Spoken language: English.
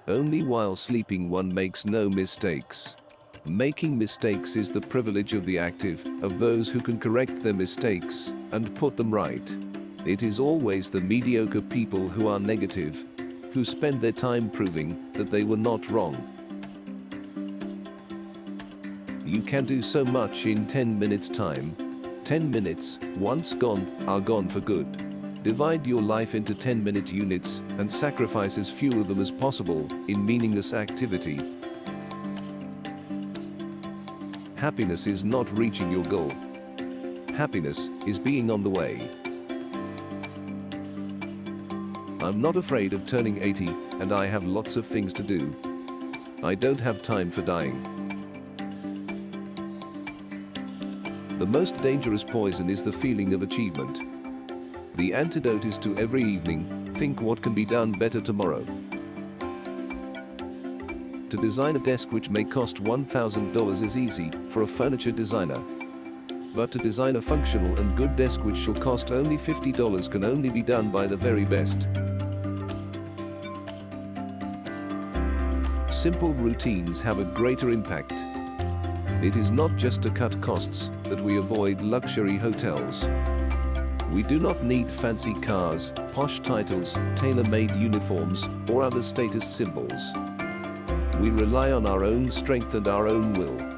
Only while sleeping one makes no mistakes. Making mistakes is the privilege of the active, of those who can correct their mistakes and put them right. It is always the mediocre people who are negative, who spend their time proving that they were not wrong. You can do so much in 10 minutes time. 10 minutes, once gone, are gone for good. Divide your life into 10-minute units and sacrifice as few of them as possible in meaningless activity. Happiness is not reaching your goal. Happiness is being on the way. I'm not afraid of turning 80, and I have lots of things to do. I don't have time for dying. The most dangerous poison is the feeling of achievement. The antidote is to every evening, think what can be done better tomorrow. To design a desk which may cost $1,000 is easy for a furniture designer. But to design a functional and good desk which shall cost only $50 can only be done by the very best. Simple routines have a greater impact. It is not just to cut costs that we avoid luxury hotels. We do not need fancy cars, posh titles, tailor-made uniforms, or other status symbols. We rely on our own strength and our own will.